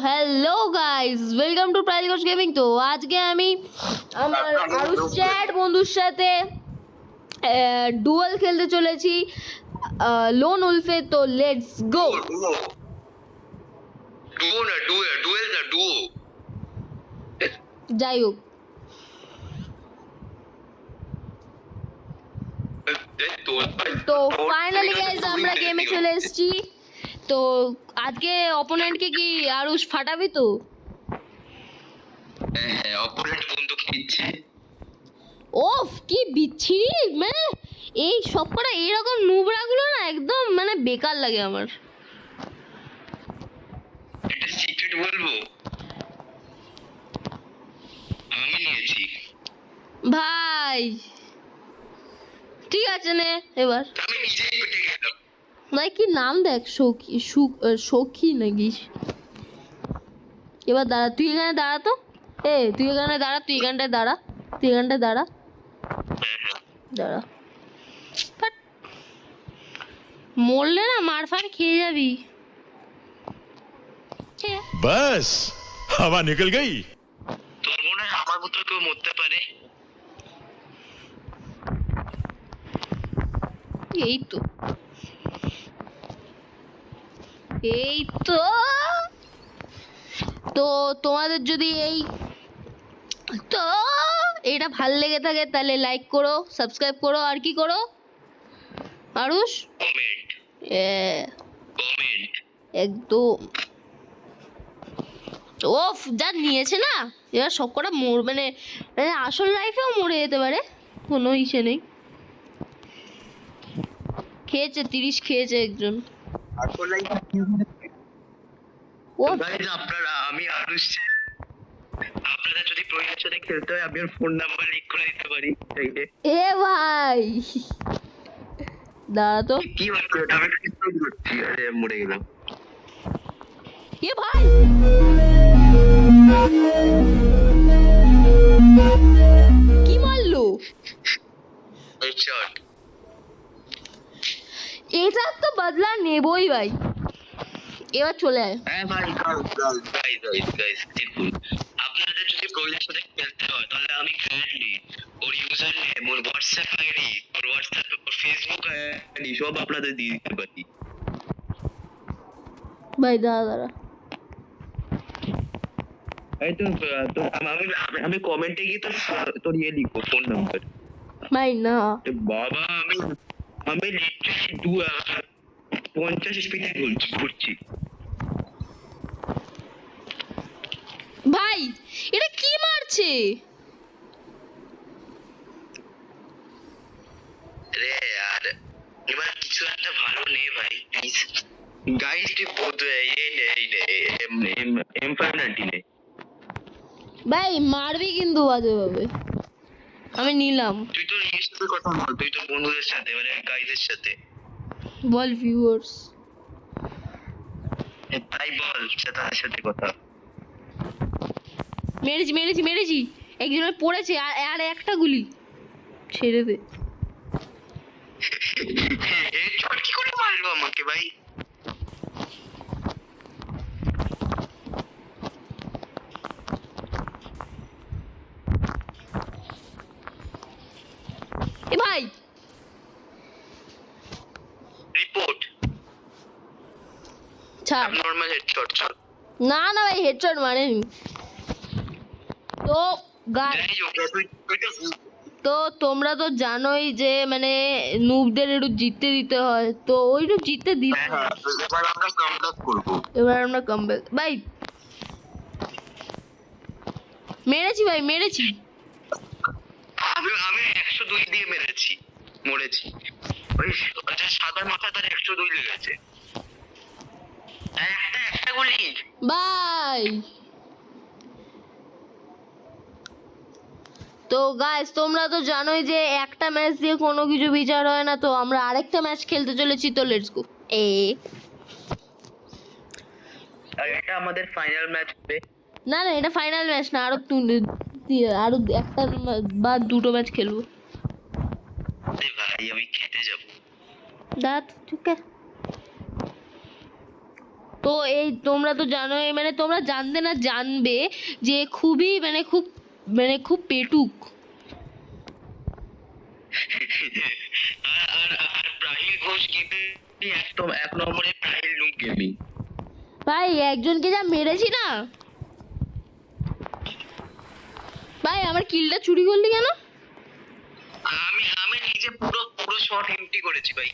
Hello guys, welcome to প্রাইল coach gaming. তো আজকে আমি আমার আরুষ চ্যাট বন্ধুর সাথে ডুয়েল খেলতে চলেছি লোন উলফে। তো লেটস গো। যাই হোক, তো ফাইনালি গাইস আমরা গেমে চলে এসেছি। তো আজকে অপোনেন্টকে কি আরুষ ফাটাবি? তো অপোনেন্ট বন্দুক নিচ্ছে। ওফ, কি বিচ্ছিরি! মানে এই সব কটা এইরকম নুবড়াগুলো না একদম মানে বেকার লাগে আমার। একটা সিক্রেট বলবো, আমি নিয়েছি ভাই ঠিক আছে নে এবার। আমি নিজেই পেটে গেলাম। ভাই কি নাম দেখ, সখী নাকি? এবার দাঁড়া, তুই এখানে দাঁড়া। তো তুই এখানে দাঁড়া, তুই এখানটায় দাঁড়া, তুই এখানটায় দাঁড়া, দাঁড়া। বাট মরলে না মার ফার খেয়ে যাবি। बस हवा निकल गई। তোর মনে হয় আমার মতো কেউ মরতে পারে? এই তো এই তো তো তোমাদের যদি তো এটা ভাল লেগে থাকে তাহলে লাইক করো, সাবস্ক্রাইব করো, আর কি করো আরুষ? কমেন্ট একদম। ওফ, যা নিয়েছে না এবার সব কটা মানে আসল লাইফেও মরে যেতে পারে, কোনো ইসে নেই। খেয়েছে 30 খেয়েছে একজন। আসলে ও গাইস, আপনারা আমি আরুষ, আপনারা যদি প্রয়োজন সাথে খেলতে হয় আমি ওর ফোন নাম্বার লিখ করে দিতে পারি চাইলে। এ ভাই দাঁড়া তো। কি হচ্ছে ওটা? আমি কিন্তু করছি, আরে মরে গেলাম। এ ভাই কি মারলো? হেডশট। এটার তো বদলা নেবই ভাই। এবার চলে আয়। হ্যাঁ ভাই, গাইস দেখুন, আপনাদের যদি প্রয়োজন সাথে খেলতে হয় তাহলে আমি কাইন্ডলি ওর ইউজার নেম, ওর হোয়াটসঅ্যাপ আইডি, ওর ফেসবুক আইডি সব আপনাদের দিয়ে দিতে পারি। ভাই দাঁড়া। এই তো আমি কমেন্টে গিয়ে তোর ইয়ে লিখবো, ফোন নাম্বার। ভাই না বাবা, আমি লিটারালি 50 স্পিডে ঘুরছি। ভাই এটা কি মারছে? রে আর এবার কিছু একটা ভালো নে ভাই, প্লিজ। গাইস তুই এই নে M590 নে। ভাই মারবি কিন্তু বাজে ভাবে। আমি নিলাম। তুই তো ইয়ের সাথে কথা বল, তুই তো বন্ধুদের সাথে মানে গাইদের সাথে বল ভিউয়ার্স। তাই বল, তাদের সাথে কথা। মেরেছি একজনের পড়েছে, আর একটা গুলি ছেড়ে দে। হেডশট কি করে মারলো আমাকে ভাই? এ ভাই রিপোর্ট ছাড়। Normal headshot. না ভাই হেডশট মারেনি তো। যাই হোক, তো তোমরা তো জানোই যে মানে নুবদের একটু জিততে দিতে হয়, তো ওইটু জিততে দিতে। এবার আমরা কামব্যাক করব। এবার আমরা কামব্যাক। ভাই মেরেছি। আমি 102 দিয়ে মরেছি। ওই সাদা মাথা তার 102 লেগেছে। একটা গুলি ভাই। তো গাইস তোমরা তো জানোই যে একটা ম্যাচ দিয়ে কোনো কিছু বিচার হয় না, তো আমরা আরেকটা ম্যাচ খেলতে চলেছি। তো লেটস গো। আর এটা আমাদের ফাইনাল ম্যাচ হবে। না এটা ফাইনাল ম্যাচ না, আরো একটা বা দুটো ম্যাচ খেলবো। ভাই আমি খেতে যাব। দাঁড়া চুপ কর। তো এই তোমরা তো জানোই, মানে তোমরা জানতে না জানবে যে খুবই খুব পেটুক। আর প্রাহিল ঘোষ কিন্তু একদম এক নম্বরে প্রাহিল লুক গেমিং। ভাই একজনকে যা মেরেছি না ভাই, আমার কিলটা চুরি করলি কেন? আমি নিজে পুরো পুরো শট এমটি করেছি ভাই।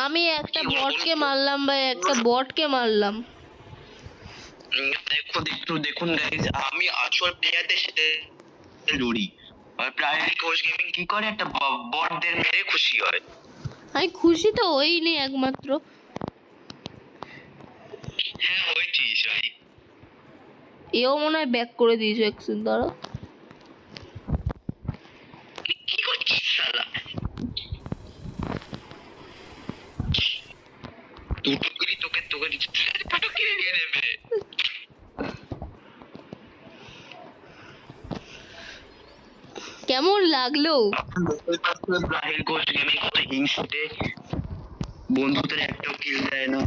আমি একটা বটকে মারলাম ভাই, একটা বটকে মারলাম। দেখুন গাইস, আমি আসল প্লেয়ারদের সাথে লড়ি, আর প্রাইভেট কোচ গেমিং কি করে, একটা বটদের মেরে খুশি হয়। আমি খুশি তো হইনি একমাত্র। হ্যাঁ হয়েছিস ভাই। এও মনে হয় ব্যাক করে দিয়েছে একদিন, ধরো। কি করছিস শালা? দুটো কিলি তোকে দুটো কিলি নিয়ে নেবে। কেমন লাগলো? রাহিল কোচ গেমিং কত হিংসুটে, বন্ধুদের একটাও কিল দেয় না।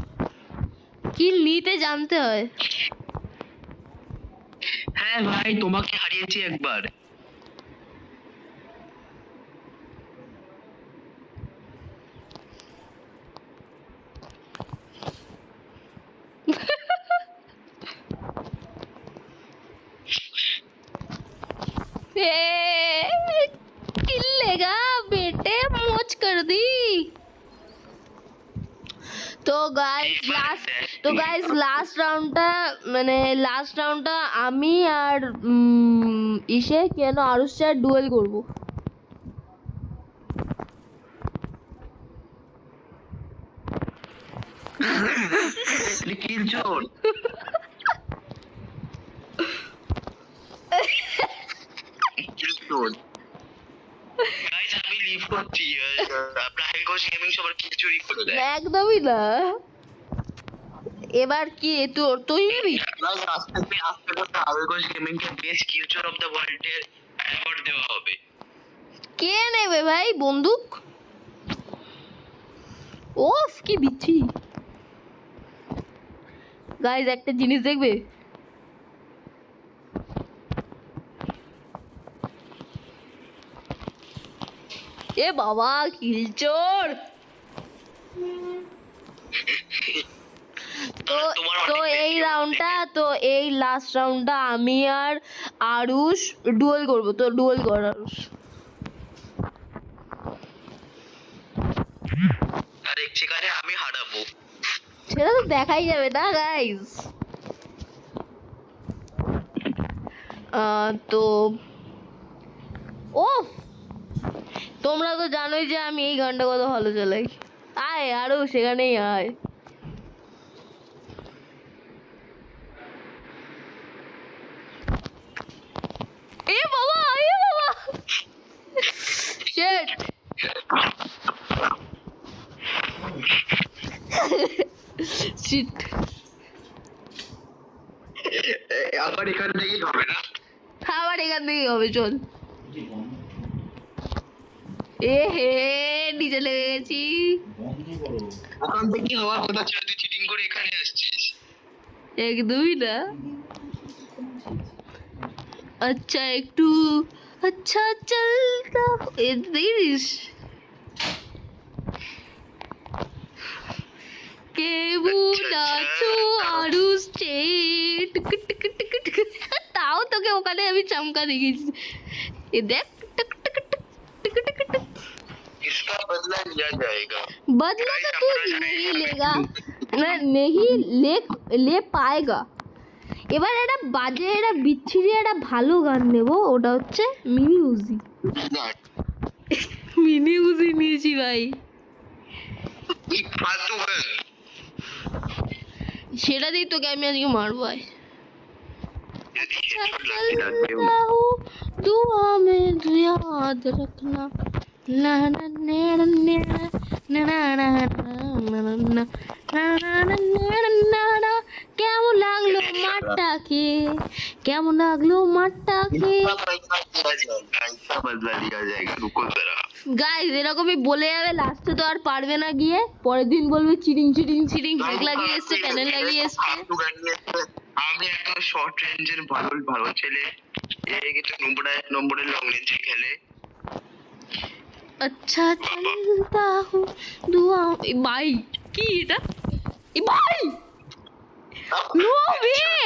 কিল নিতে জানতে হয়। হ্যাঁ ভাই, তোমাকে হারিয়েছি একবার। किल लेगा बेटे, मौज कर दी। তো গাইস লাস্ট রাউন্ডটা আমি আর ইসে কেন আরুষ স্যার ডুয়েল করব। কিল চোর। কিল চোর। গাইস আমি লিভ করছি, রাহিল কোচ গেমিং সবার কিল চুরি করে দেয়। একদমই না। এবার কি তুই নিবি? আস্তে আস্তে রাহিল কোচ গেমিং কে বেস্ট কিল চোর অফ দ্য ওয়ার্ল্ড এর অ্যাওয়ার্ড দেওয়া হবে। কে নেবে ভাই বন্দুক? ওফ কি বিচ্ছি। গাইস একটা জিনিস দেখবে, এ বাবা কিলচোর। তো এই লাস্ট রাউন্ডটা আমি আর আরুষ ডুয়েল করব। তো ডুয়েল কর আরুষ। আর এক শিকারে আমি হারাবো, সেটা তো দেখাই যাবে না গাইস। তো ওফ, তোমরা তো জানোই যে আমি এই গানটা কত ভালো চালাই। আয় আরো সেখানেই আয়। এ বাবা শিট। শিট, আবার এখান থেকেই হবে না। আবার এখান থেকেই হবে, চল। এ হে নিচে লেগে গেছি। ওখান থেকে হওয়ার কথা ছিল, তুই চিটিং করে এখানে আসছিস। একদমই না। আচ্ছা একটু আচ্ছা চলতা দিস কেমন আছো আরুষ চেট, তাও তোকে ওখানে আমি চামকা দেখেছি। এ দেখ इसका बदला लिया जाएगा। बदला तो तू नहीं लेगा ना, नहीं ले पाएगा। এবার একটা বাজে একটা বিচ্ছিরি একটা ভালো গান নেব, ওটা হচ্ছে মিনি উজি। মিনি উজি নিয়েছি ভাই। ফালতু গান, সেটা দিয়ে তোকে আমি আজকে মারবো। ভাই दुआ में याद रखना ना ना ना ना ना ना ना। কেমন লাগলো মাঠটাকে, কেমন লাগলো মাঠটাকে। इसका बदला लिया जाएगा, रुको जरा। গাইস এরকমই বলে যাবে, লাস্টে তো আর পারবে না গিয়ে, পরের দিন বলবে চিটিং চিটিং চিটিং, হ্যাক লাগিয়ে এসছে, প্যানেল লাগিয়ে এসছে। আমি একটা শর্ট রেঞ্জের ভালো ভালো ছেলে, এই কিন্তু নম্বরের লং রেঞ্জে খেলে। अच्छा चलता हूँ दुआ। ए भाई কি এটা? এ ভাই নো ওয়ে,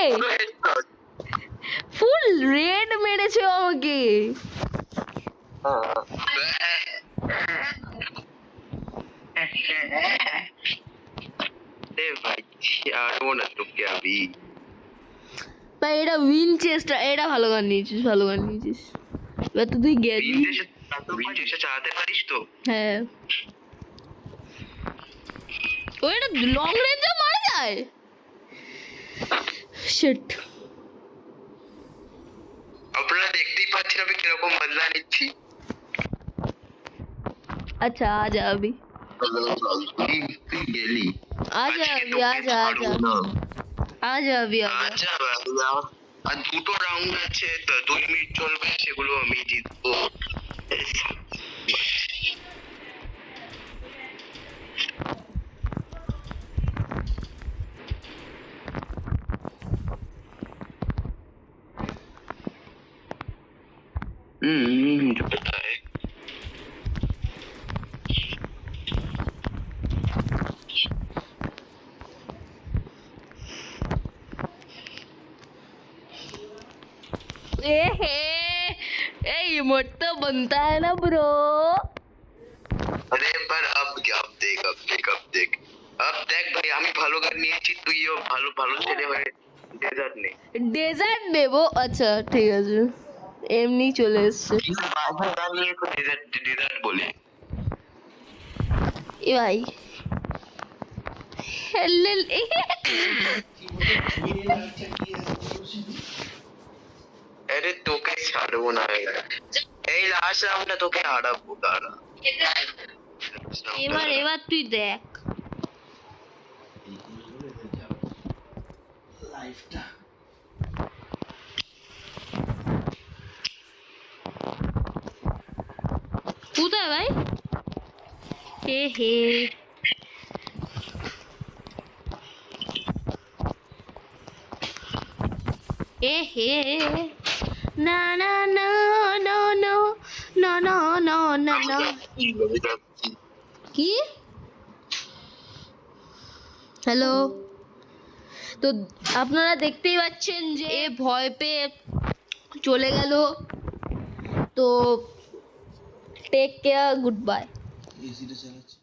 ফুল রেড মেরেছে আমাকে। ভাই ছাড়বো না তোকে আমি। ভাই এটা উইনচেস্টার, এটা ভালো গান নিয়েছিস, ভালো গান নিয়েছিস। এবার তো তুই গেলি। বিদেশে চালাতে পারিস তো? হ্যাঁ ও এটা লং রেঞ্জে মারা যায়। শিট। আপনারা দেখতেই পাচ্ছেন আমি কিরকম বদলা নিচ্ছি। আচ্ছা আজা अभी তুই গেলি आजा अभी आजा आजा आजा अभी आजा। আচ্ছা আর দুটো রাউন্ড আছে, 2 মিনিট চলবে, সেগুলো আমি জিতবো। मुझे पता है। ए हे ये मोट तो बनता है ना ब्रो। अरे पर अब देख भाई, আমি ভালো গান নিয়েছি, তুইও ভালো ভালো ছেলে হয়ে ডেজার্ট নে। ডেজার্ট নেবো? আচ্ছা ঠিক আছে, এমনি চলে এসছে। ভালো গান নিয়ে তো ডেজার্ট বলে। এ ভাই হেলেল আরে তোকে ছাড়বো না, এই লাস্ট রাউন্ডটা তোকে হারাবো দাঁড়া। এবার তুই দেখ। লাইফটা কোথায় ভাই? হে হে এ হে না না না না না না না না না না। কি হ্যালো, তো আপনারা দেখতেই পাচ্ছেন যে ভয় পেয়ে চলে গেল। তো টেক কেয়ার, গুড বাই। এসিটা চালাচ্ছে।